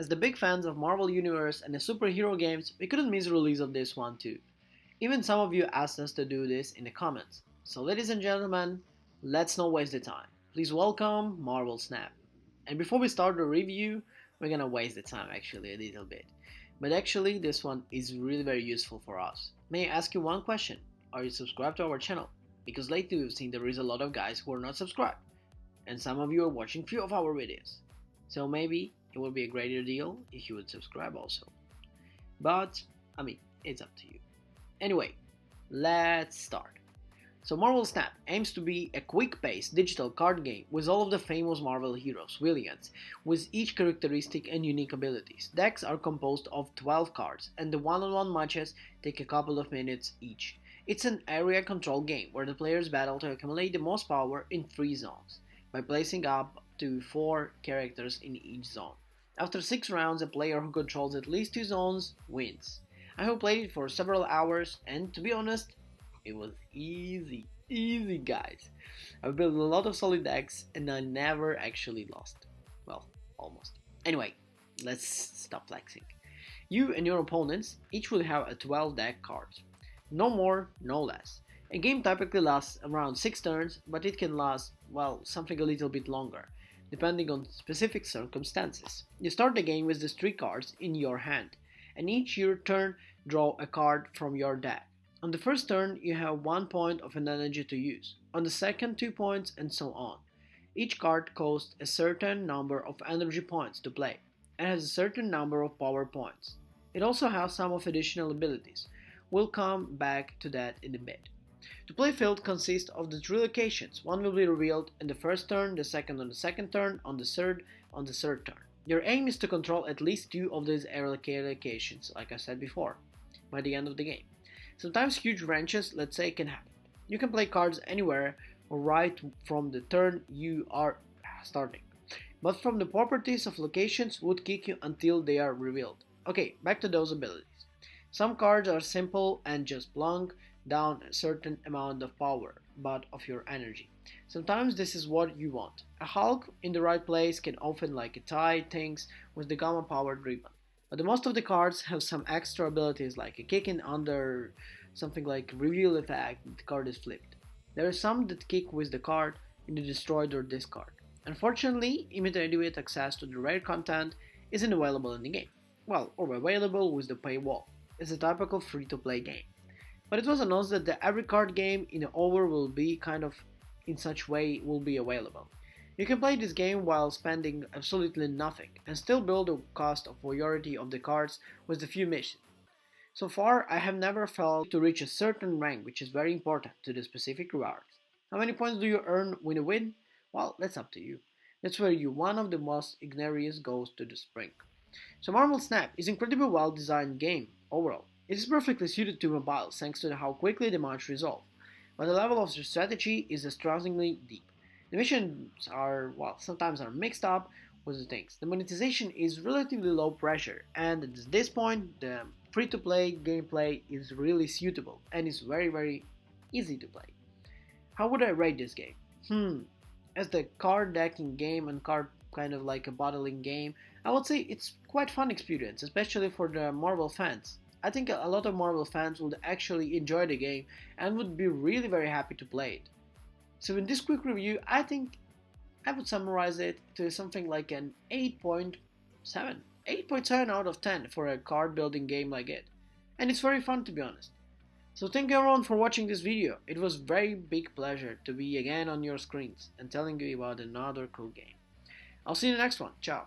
As the big fans of Marvel Universe and the superhero games, we couldn't miss the release of this one too. Even some of you asked us to do this in the comments. So ladies and gentlemen, let's not waste the time. Please welcome Marvel Snap. And before we start the review, we're gonna waste the time actually a little bit. But actually this one is really very useful for us. May I ask you one question? Are you subscribed to our channel? Because lately we've seen there is a lot of guys who are not subscribed. And some of you are watching few of our videos. So maybe it would be a greater deal if you would subscribe also. But, it's up to you. Anyway, let's start. So Marvel Snap aims to be a quick-paced digital card game with all of the famous Marvel heroes, villains, with each characteristic and unique abilities. Decks are composed of 12 cards, and the one-on-one matches take a couple of minutes each. It's an area control game where the players battle to accumulate the most power in 3 zones, by placing up to 4 characters in each zone. After 6 rounds, a player who controls at least 2 zones wins. I have played it for several hours, and to be honest, it was easy guys. I've built a lot of solid decks and I never actually lost. Well, almost. Anyway, let's stop flexing. You and your opponents each will have a 12 deck cards. No more, no less. A game typically lasts around 6 turns, but it can last, well, something a little bit longer, depending on specific circumstances. You start the game with the 3 cards in your hand, and each your turn draw a card from your deck. On the first turn, you have 1 point of an energy to use, on the second 2 points, and so on. Each card costs a certain number of energy points to play, and has a certain number of power points. It also has some of additional abilities. We'll come back to that in a bit. The playfield consists of the 3 locations. One will be revealed in the first turn, the second on the second turn, on the third turn. Your aim is to control at least 2 of these area locations, like I said before, by the end of the game. Sometimes huge wrenches, let's say, can happen. You can play cards anywhere or right from the turn you are starting. But from the properties of locations would kick you until they are revealed. Okay, back to those abilities. Some cards are simple and just plunk down a certain amount of power, but of your energy. Sometimes this is what you want. A Hulk in the right place can often tie things with the gamma powered ribbon. But the most of the cards have some extra abilities like a kick in under, something like reveal effect, the card is flipped. There are some that kick with the card in the destroyed or discard. Unfortunately, immediate access to the rare content isn't available in the game. Well, or available with the paywall. It's a typical free-to-play game. But it was announced that every card game in the over will be kind of in such way will be available. You can play this game while spending absolutely nothing and still build the cost of majority of the cards with a few missions. So far, I have never failed to reach a certain rank, which is very important to the specific rewards. How many points do you earn when you win? Well, that's up to you. That's where one of the most ignorant goes to the spring. So Marvel Snap is an incredibly well designed game overall. It is perfectly suited to mobiles thanks to how quickly the match resolve, but the level of the strategy is astoundingly deep. The missions are, well, sometimes are mixed up with the things. The monetization is relatively low pressure, and at this point, the free-to-play gameplay is really suitable and is very easy to play. How would I rate this game? As the card decking game and card kind of like a bottling game, I would say it's quite fun experience, especially for the Marvel fans. I think a lot of Marvel fans would actually enjoy the game and would be really very happy to play it. So in this quick review, I think I would summarize it to something like an 8.7. 8.7 out of 10 for a card building game like it. And it's very fun to be honest. So thank you everyone for watching this video. It was very big pleasure to be again on your screens and telling you about another cool game. I'll see you in the next one. Ciao.